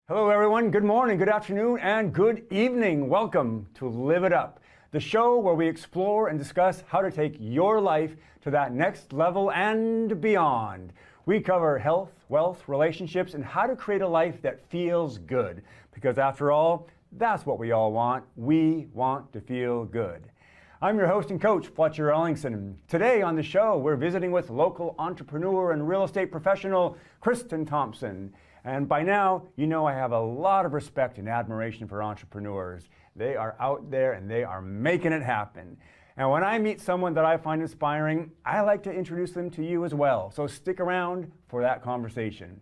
Hello everyone, good morning, good afternoon, and good evening. Welcome to Live It Up, the show where we explore and discuss how to take your life to that next level and beyond. We cover health, wealth, relationships, and how to create a life that feels good. Because after all, that's what we all want. We want to feel good. I'm your host and coach, Fletcher Ellingson. Today on the show, we're visiting with local entrepreneur and real estate professional, Kristen Thompson. And by now, you know I have a lot of respect and admiration for entrepreneurs. They are out there and they are making it happen. And when I meet someone that I find inspiring, I like to introduce them to you as well. So stick around for that conversation.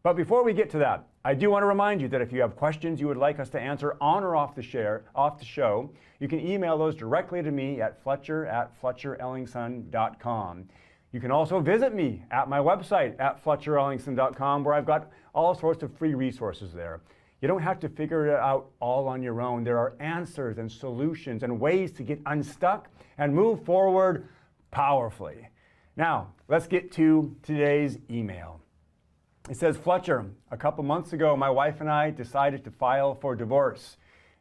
But before we get to that, I do want to remind you that if you have questions you would like us to answer on or off the show, you can email those directly to me at fletcher@fletcherellingson.com. You can also visit me at my website at fletcherellingson.com, where I've got all sorts of free resources there. You don't have to figure it out all on your own. There are answers and solutions and ways to get unstuck and move forward powerfully. Now, let's get to today's email. It says, Fletcher, a couple months ago, my wife and I decided to file for divorce.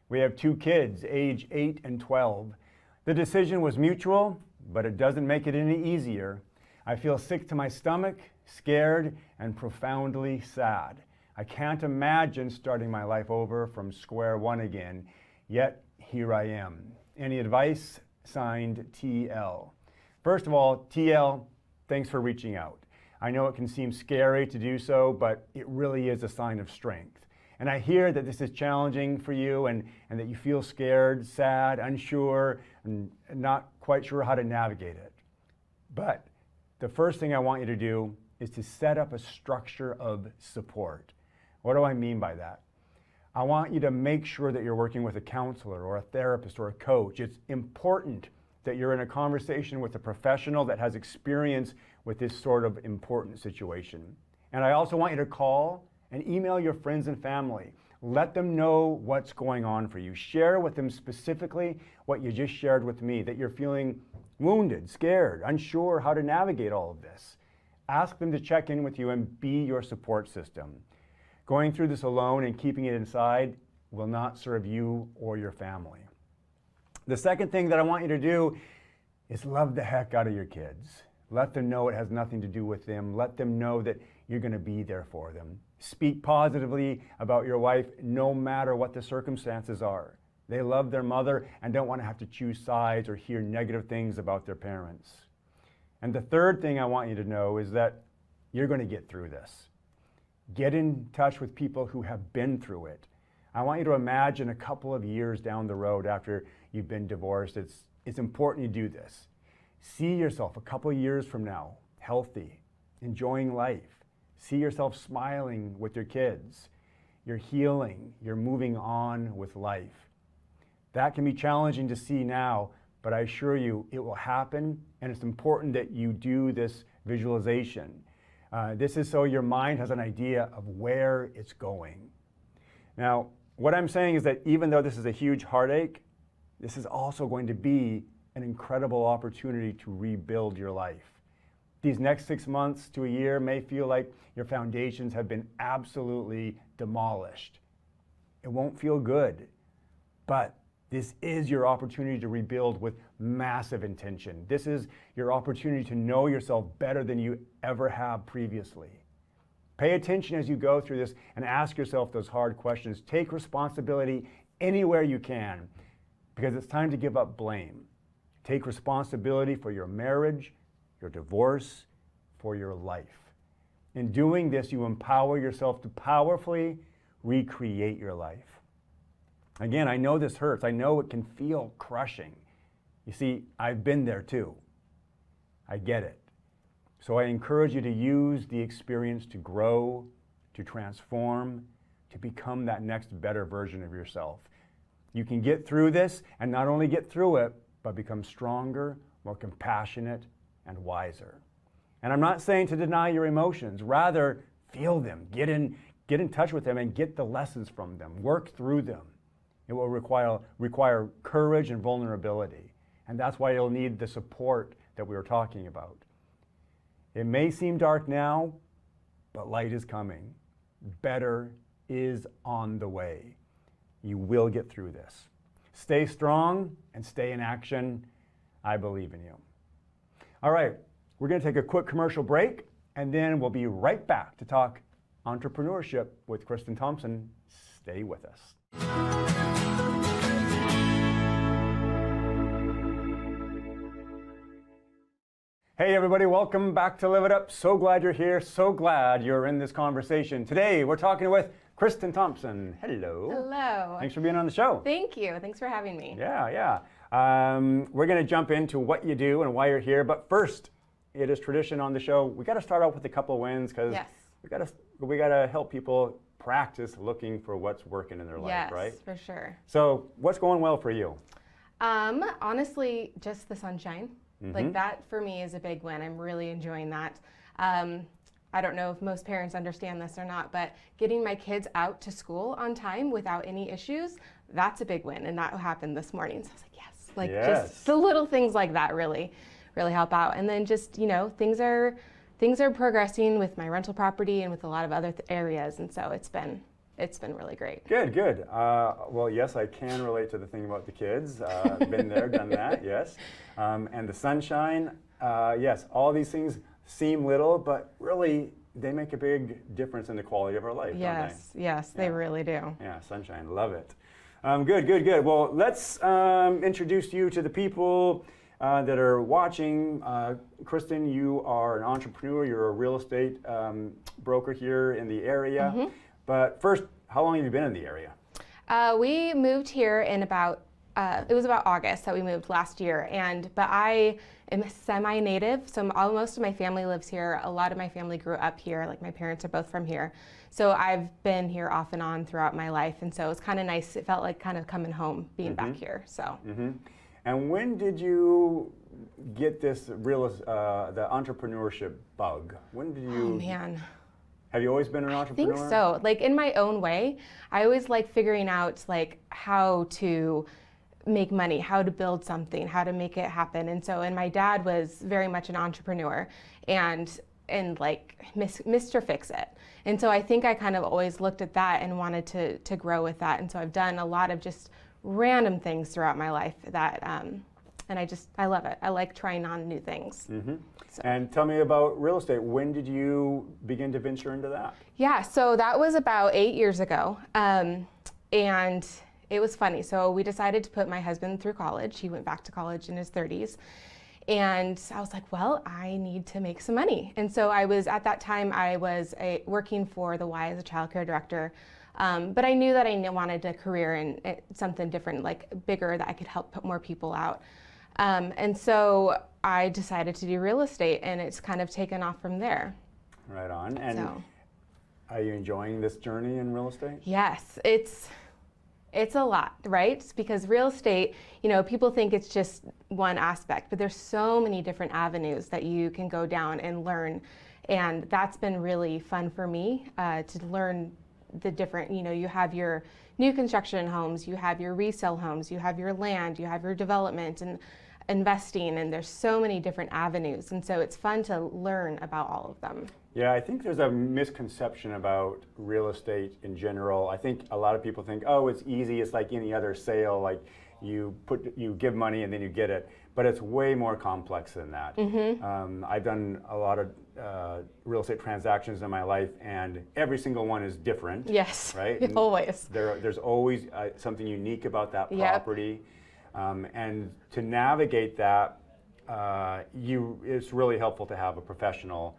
We have 2 kids, age 8 and 12. The decision was mutual, but it doesn't make it any easier. I feel sick to my stomach, scared, and profoundly sad. I can't imagine starting my life over from square one again, yet here I am. Any advice? Signed, TL. First of all, TL, thanks for reaching out. I know it can seem scary to do so, but it really is a sign of strength. And I hear that this is challenging for you and that you feel scared, sad, unsure, and not quite sure how to navigate it. But the first thing I want you to do is to set up a structure of support. What do I mean by that? I want you to make sure that you're working with a counselor or a therapist or a coach. It's important that you're in a conversation with a professional that has experience with this sort of important situation. And I also want you to call and email your friends and family. Let them know what's going on for you. Share with them specifically what you just shared with me, that you're feeling wounded, scared, unsure how to navigate all of this. Ask them to check in with you and be your support system. Going through this alone and keeping it inside will not serve you or your family. The second thing that I want you to do is love the heck out of your kids. Let them know it has nothing to do with them. Let them know that you're going to be there for them. Speak positively about your wife no matter what the circumstances are. They love their mother and don't want to have to choose sides or hear negative things about their parents. And the third thing I want you to know is that you're going to get through this. Get in touch with people who have been through it. I want you to imagine a couple of years down the road after you've been divorced. It's important you do this. See yourself a couple of years from now, healthy, enjoying life. See yourself smiling with your kids. You're healing, you're moving on with life. That can be challenging to see now, but I assure you it will happen, and it's important that you do this visualization. This is so your mind has an idea of where it's going. Now, what I'm saying is that even though this is a huge heartache, this is also going to be an incredible opportunity to rebuild your life. These next 6 months to a year may feel like your foundations have been absolutely demolished. It won't feel good, but this is your opportunity to rebuild with massive intention. This is your opportunity to know yourself better than you ever have previously. Pay attention as you go through this and ask yourself those hard questions. Take responsibility anywhere you can, because it's time to give up blame. Take responsibility for your marriage, your divorce, for your life. In doing this, you empower yourself to powerfully recreate your life. Again, I know this hurts. I know it can feel crushing. You see, I've been there too. I get it. So I encourage you to use the experience to grow, to transform, to become that next better version of yourself. You can get through this, and not only get through it, but become stronger, more compassionate, and wiser. And I'm not saying to deny your emotions. Rather, feel them. Get in touch with them and get the lessons from them. Work through them. It will require courage and vulnerability. And that's why you'll need the support that we were talking about. It may seem dark now, but light is coming. Better is on the way. You will get through this. Stay strong and stay in action. I believe in you. All right, we're going to take a quick commercial break, and then we'll be right back to talk entrepreneurship with Kristen Thompson. Stay with us. Hey everybody, welcome back to Live It Up. So glad you're here, so glad you're in this conversation. Today we're talking with Kristen Thompson. Hello. Hello. Thanks for being on the show. Thank you. Thanks for having me. Yeah. We're going to jump into what you do and why you're here, but first, it is tradition on the show. We got to start off with a couple of wins because we got to help people practice looking for what's working in their life, right? Yes, for sure. So, what's going well for you? Honestly, just the sunshine. Like that for me is a big win. I'm really enjoying that. I don't know if most parents understand this or not, but getting my kids out to school on time without any issues, that's a big win. And that happened this morning. So I was like, yes. Like just the little things like that really help out. And then just, things are progressing with my rental property and with a lot of other areas. And so it's been really great. Good. Well, yes, I can relate to the thing about the kids. Been there, done that, yes. And the sunshine, yes, all these things seem little, but really they make a big difference in the quality of our life, don't they? Yes, they really do. Yeah, sunshine, love it. Good. Well, let's introduce you to the people that are watching. Kristen, you are an entrepreneur. You're a real estate broker here in the area. But first, how long have you been in the area? We moved here in it was about August that we moved last year. But I am semi-native, so most of my family lives here. A lot of my family grew up here, like my parents are both from here. So I've been here off and on throughout my life, and so it was kind of nice. It felt like kind of coming home being back here. So. And when did you get this the entrepreneurship bug? When did you? Oh man. Have you always been an entrepreneur? I think so. Like in my own way, I always like figuring out like how to make money, how to build something, how to make it happen. And my dad was very much an entrepreneur and like Mr. Fix It. And so I think I kind of always looked at that and wanted to grow with that. And so I've done a lot of just random things throughout my life that, and I love it. I like trying on new things. So. And tell me about real estate. When did you begin to venture into that? Yeah, so that was about 8 years ago. And it was funny. So we decided to put my husband through college. He went back to college in his 30s. And I was like, well, I need to make some money. And so at that time, I was working for the Y as a child care director. But I knew that I wanted a career in something different, like bigger, that I could help put more people out. And so I decided to do real estate, and it's kind of taken off from there. Right on. And are you enjoying this journey in real estate? Yes, it's a lot, right? Because real estate, people think it's just one aspect, but there's so many different avenues that you can go down and learn. And that's been really fun for me to learn the different, you have your new construction homes, you have your resale homes, you have your land, you have your development and investing, and there's so many different avenues. And so it's fun to learn about all of them. Yeah, I think there's a misconception about real estate in general. I think a lot of people think, oh, it's easy, it's like any other sale, like you give money and then you get it. But it's way more complex than that. I've done a lot of real estate transactions in my life, and every single one is different. Yes, right? Always. There's always something unique about that property. And to navigate that, it's really helpful to have a professional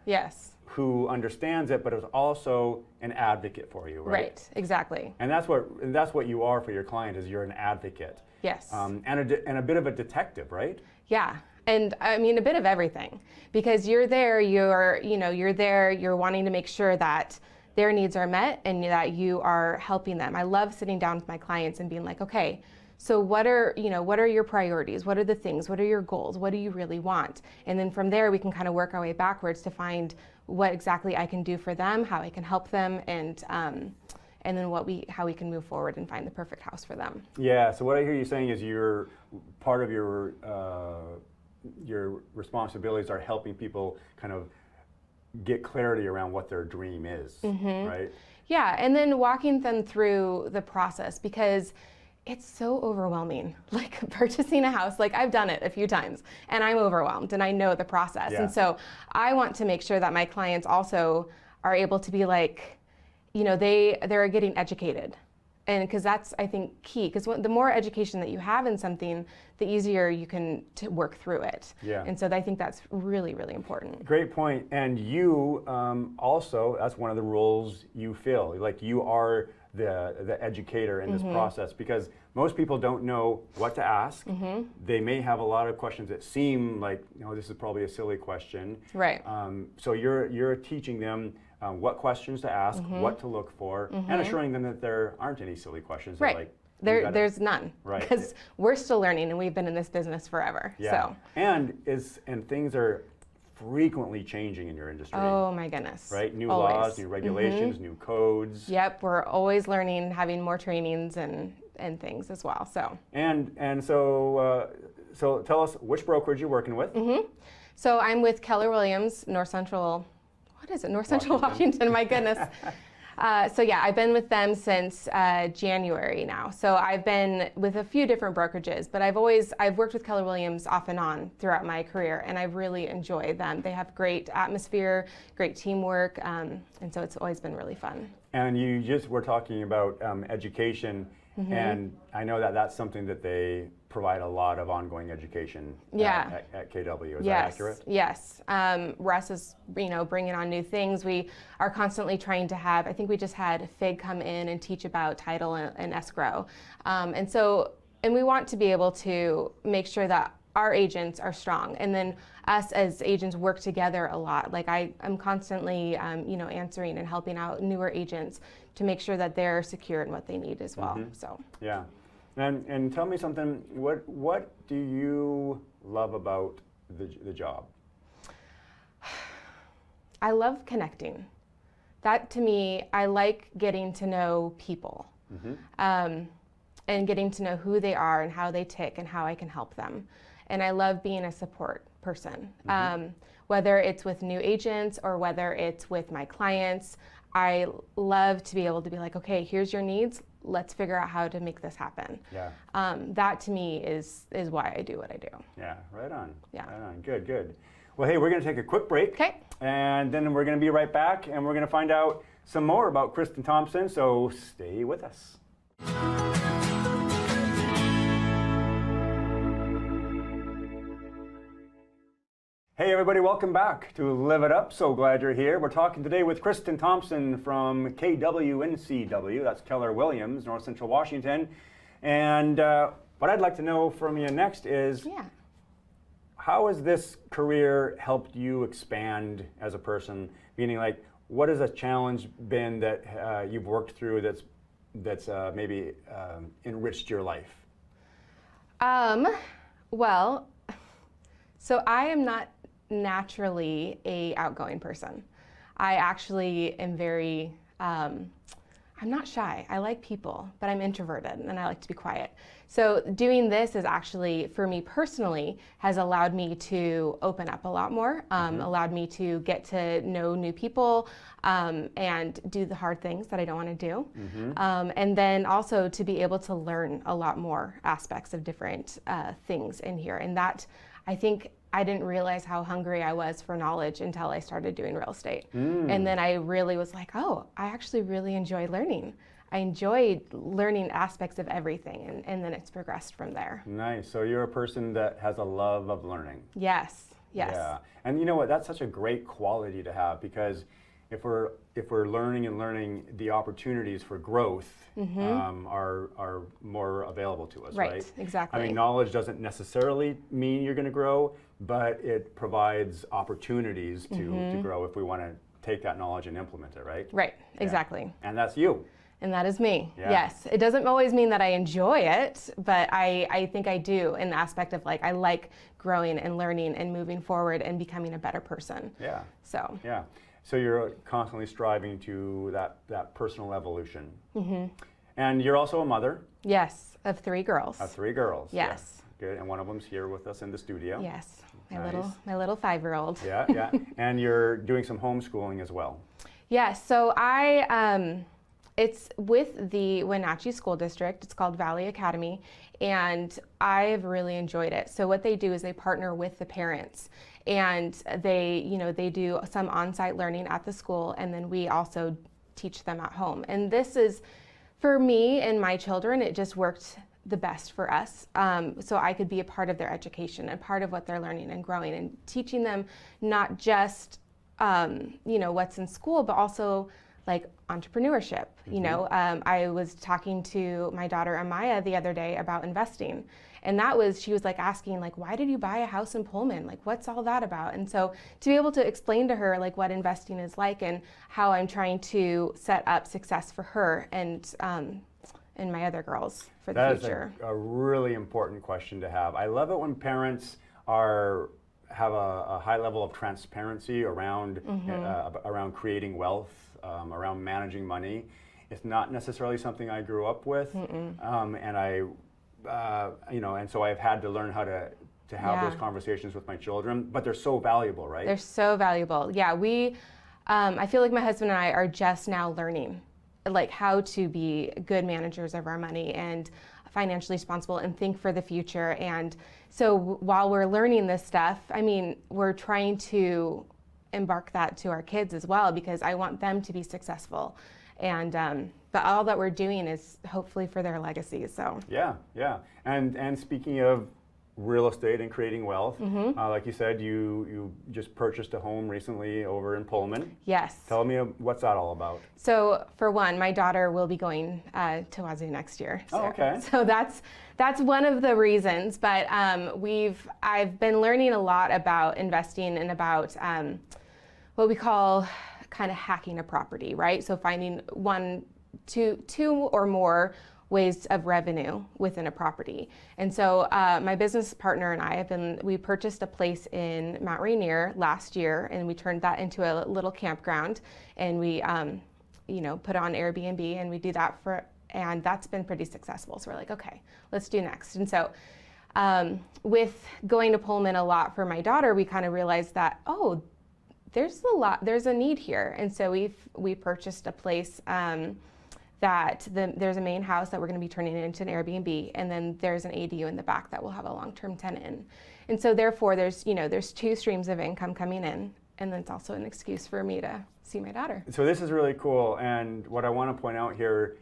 who understands it, but is also an advocate for you, right? Right, exactly. And that's what you are for your client, is you're an advocate. Yes. And a bit of a detective, right? Yeah. And I mean, a bit of everything, because you're there, you're wanting to make sure that their needs are met and that you are helping them. I love sitting down with my clients and being like, okay, so what are your priorities? What are the things? What are your goals? What do you really want? And then from there, we can kind of work our way backwards to find what exactly I can do for them, how I can help them, and then how we can move forward and find the perfect house for them. Yeah, so what I hear you saying is part of your responsibilities are helping people kind of get clarity around what their dream is, right? Yeah, and then walking them through the process, because it's so overwhelming. Like purchasing a house, like I've done it a few times and I'm overwhelmed and I know the process. Yeah. And so I want to make sure that my clients also are able to be like, you know, they're getting educated. And because that's, I think, key. Because the more education that you have in something, the easier you can to work through it. Yeah. And so I think that's really, really important. Great point. And you also, that's one of the roles you fill. Like you are the educator in this process, because most people don't know what to ask. They may have a lot of questions that seem like, you know, this is probably a silly question. Right. So you're teaching them what questions to ask, what to look for, and assuring them that there aren't any silly questions. Right. Like, there's none. Right. Because we're still learning and we've been in this business forever. Yeah. So. And things are frequently changing in your industry. Oh my goodness. Right? New Always. laws, new regulations, new codes. Yep, we're always learning, having more trainings and things as well. So. And so tell us which brokerage you're working with. So I'm with Keller Williams, North Central. What is it? North Central Washington. My goodness. So yeah, I've been with them since January now. So I've been with a few different brokerages, but I've worked with Keller Williams off and on throughout my career, and I've really enjoyed them. They have great atmosphere, great teamwork, and so it's always been really fun. And you just were talking about education, and I know that that's something that they provide a lot of ongoing education at KW. Is that accurate? Yes. Russ is, bringing on new things. We are constantly trying to have, I think we just had FIG come in and teach about title and escrow. And we want to be able to make sure that our agents are strong, and then us as agents work together a lot. Like I'm constantly, answering and helping out newer agents to make sure that they're secure in what they need as well. So. Yeah. And tell me something. What do you love about the job? I love connecting. That to me, I like getting to know people, and getting to know who they are and how they tick and how I can help them. And I love being a support person, whether it's with new agents or whether it's with my clients. I love to be able to be like, okay, here's your needs. Let's figure out how to make this happen. Yeah. That to me is why I do what I do. Yeah, right on. Yeah. Right on. Good. Well, hey, we're going to take a quick break. Okay. And then we're going to be right back, and we're going to find out some more about Kristen Thompson, so stay with us. Hey everybody, welcome back to Live It Up. So glad you're here. We're talking today with Kristen Thompson from KWNCW, that's Keller Williams, North Central Washington. And what I'd like to know from you next is, how has this career helped you expand as a person? Meaning, like, what has a challenge been that you've worked through that's maybe enriched your life? Well, so I am not naturally a outgoing person. I actually am very, I'm not shy. I like people, but I'm introverted and I like to be quiet. So doing this is actually, for me personally, has allowed me to open up a lot more, allowed me to get to know new people, and do the hard things that I don't want to do. And then also to be able to learn a lot more aspects of different things in here. And that, I think, I didn't realize how hungry I was for knowledge until I started doing real estate. And then I really was like, oh, I actually really enjoy learning. I enjoyed learning aspects of everything, and then it's progressed from there. Nice. So you're a person that has a love of learning. Yes. Yeah. And you know what? That's such a great quality to have, because if we're learning, the opportunities for growth are more available to us, right? Right, exactly. I mean, knowledge doesn't necessarily mean you're going to grow, but it provides opportunities to grow if we want to take that knowledge and implement it, right? Right, Yeah. exactly. And that's you. And that is me. Yeah. Yes. It doesn't always mean that I enjoy it, but I think I do, in the aspect of, like, I like growing and learning and moving forward and becoming a better person. Yeah. So. Yeah. So you're constantly striving to that personal evolution. And you're also a mother. Yes, of 3 girls. Of 3 girls. Yes. Yeah. Good. And one of them's here with us in the studio. Yes. Nice. My little 5-year-old. Yeah. And you're doing some homeschooling as well. Yes. So I It's with the Wenatchee School District. It's called Valley Academy, and I've really enjoyed it. So what they do is they partner with the parents, and they do some on-site learning at the school, and then we also teach them at home. And this is, for me and my children, it just worked the best for us. So I could be a part of their education and part of what they're learning and growing and teaching them not just, what's in school, but also like entrepreneurship. I was talking to my daughter Amaya the other day about investing. And she was like asking, like, why did you buy a house in Pullman? Like, what's all that about? And so to be able to explain to her like what investing is like and how I'm trying to set up success for her and my other girls for the future. That is a really important question to have. I love it when parents have a high level of transparency around around creating wealth, around managing money. It's not necessarily something I grew up with, and so I've had to learn how to have those conversations with my children. But they're so valuable, right? They're so valuable. Yeah, I feel like my husband and I are just now learning like how to be good managers of our money and financially responsible and think for the future. And so while we're learning this stuff, I mean, we're trying to embark that to our kids as well, because I want them to be successful. And but all that we're doing is hopefully for their legacy. So yeah. And speaking of real estate and creating wealth, like you said, you just purchased a home recently over in Pullman. Yes. Tell me what's that all about. So for one, my daughter will be going to Wazoo next year. So, okay. So that's one of the reasons. But I've been learning a lot about investing and about what we call kind of hacking a property, right? So finding two or more ways of revenue within a property. And so my business partner and I we purchased a place in Mount Rainier last year, and we turned that into a little campground, and we put it on Airbnb, and we do that and that's been pretty successful. So we're like, okay, let's do next. And so with going to Pullman a lot for my daughter, we kind of realized that, there's a need here. And so we purchased a place there's a main house that we're going to be turning into an Airbnb, and then there's an ADU in the back that will have a long-term tenant in. And so therefore there's two streams of income coming in, and then it's also an excuse for me to see my daughter. So this is really cool, and what I want to point out here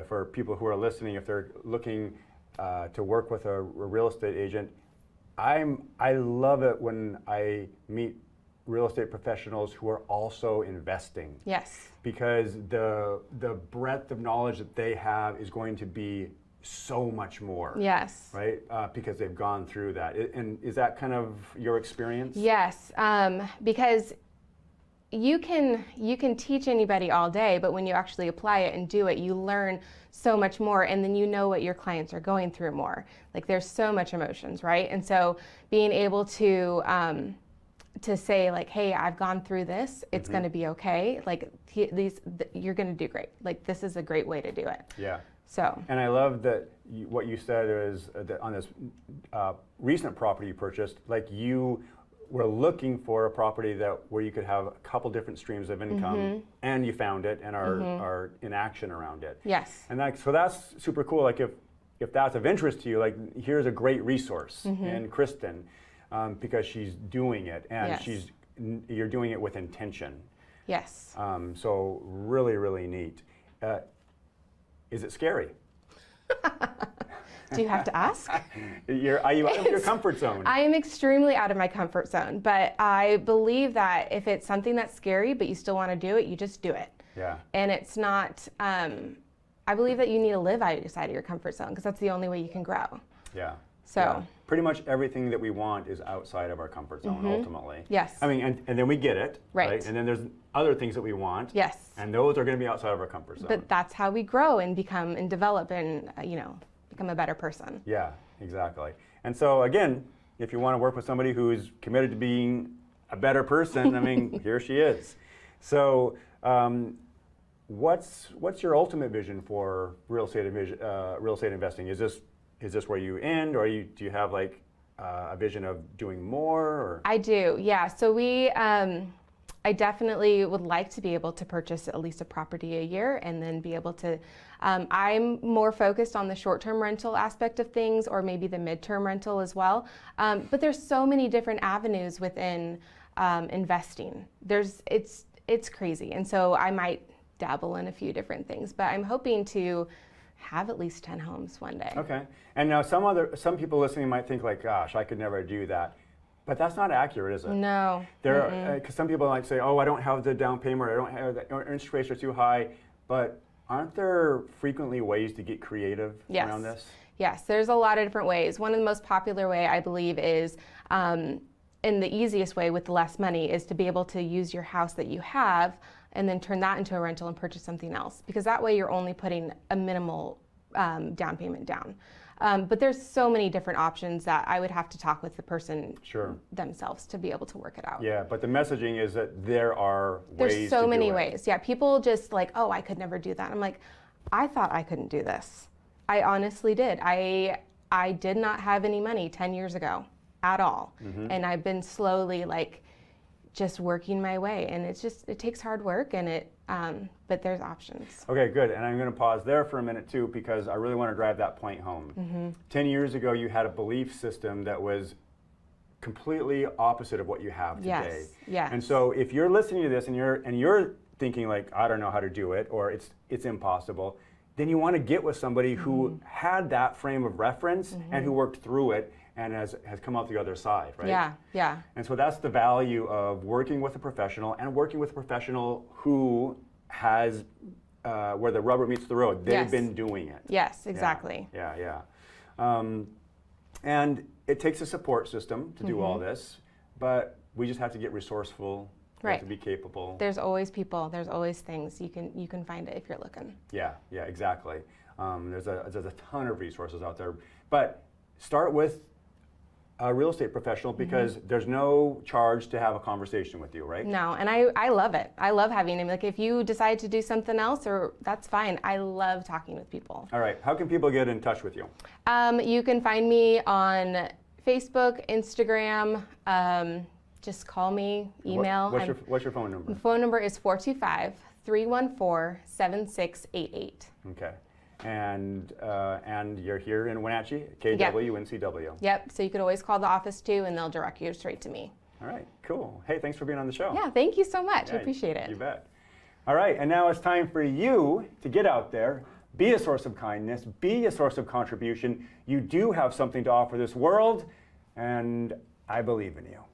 for people who are listening, if they're looking to work with a real estate agent, I love it when I meet real estate professionals who are also investing. Yes. Because the breadth of knowledge that they have is going to be so much more. Yes. Right? Because they've gone through that. And is that kind of your experience? Yes. Because you can teach anybody all day, but when you actually apply it and do it, you learn so much more, and then you know what your clients are going through more. Like, there's so much emotions, right? And so being able to say like, hey, I've gone through this, it's going to be okay. Like you're going to do great. Like, this is a great way to do it. Yeah. So. And I love that what you said is that on this recent property you purchased, like you were looking for a property where you could have a couple different streams of income, and you found it and are in action around it. Yes. And so that's super cool. Like if that's of interest to you, like here's a great resource in Kristen. Because she's doing it, and yes. You're doing it with intention. Yes. So really, really neat. Is it scary? Do you have to ask? Are you out of your comfort zone? I am extremely out of my comfort zone, but I believe that if it's something that's scary, but you still want to do it, you just do it. Yeah. And it's not, I believe that you need to live outside of your comfort zone, because that's the only way you can grow. Yeah. So. Yeah. Pretty much everything that we want is outside of our comfort zone, ultimately. Yes. I mean, and then we get it, right? And then there's other things that we want. Yes. And those are going to be outside of our comfort zone. But that's how we grow and become and develop and, become a better person. Yeah, exactly. And so again, if you want to work with somebody who's committed to being a better person, I mean, here she is. So what's your ultimate vision for real estate investing? Is this where you end, or do you have like a vision of doing more? Or? I do, yeah. So I definitely would like to be able to purchase at least a property a year and then be able to, I'm more focused on the short-term rental aspect of things, or maybe the mid-term rental as well. But there's so many different avenues within investing. It's crazy. And so I might dabble in a few different things, but I'm hoping to have at least 10 homes one day. Okay. And now some people listening might think like, gosh, I could never do that. But that's not accurate, is it? No. Because some people might say, oh, I don't have the down payment, or I don't have the interest rates are too high. But aren't there frequently ways to get creative around this? Yes, there's a lot of different ways. One of the most popular way, I believe, is, and the easiest way with the less money, is to be able to use your house that you have and then turn that into a rental and purchase something else. Because that way you're only putting a minimal down payment down. But there's so many different options that I would have to talk with the person themselves to be able to work it out. Yeah, but the messaging is that there are ways to do it. There's so many ways. Yeah, people just like, oh, I could never do that. I'm like, I thought I couldn't do this. I honestly did. I did not have any money 10 years ago at all. And I've been slowly like just working my way, and it takes hard work, and but there's options. Okay, good. And I'm going to pause there for a minute too, because I really want to drive that point home. 10 years ago, you had a belief system that was completely opposite of what you have today. Yes. And so if you're listening to this and you're thinking like, I don't know how to do it, or it's impossible, then you want to get with somebody who had that frame of reference and who worked through it and has come out the other side, right? Yeah. And so that's the value of working with a professional, and working with a professional who has, where the rubber meets the road. They've been doing it. Yes, exactly. Yeah. And it takes a support system to do all this, but we just have to get resourceful. We have to be capable. There's always people. There's always things. You can find it if you're looking. Yeah, exactly. There's a ton of resources out there, but start with a real estate professional, because there's no charge to have a conversation with you, right? No, and I love it. I love having him. Like, if you decide to do something else, that's fine. I love talking with people. All right. How can people get in touch with you? You can find me on Facebook, Instagram. Just call me, email. What's your phone number? The phone number is 425-314-7688. Okay. And you're here in Wenatchee, KW, Yep. So you could always call the office too, and they'll direct you straight to me. All right. Cool. Hey, thanks for being on the show. Yeah. Thank you so much. Yeah, I appreciate it. You bet. All right. And now it's time for you to get out there, be a source of kindness, be a source of contribution. You do have something to offer this world, and I believe in you.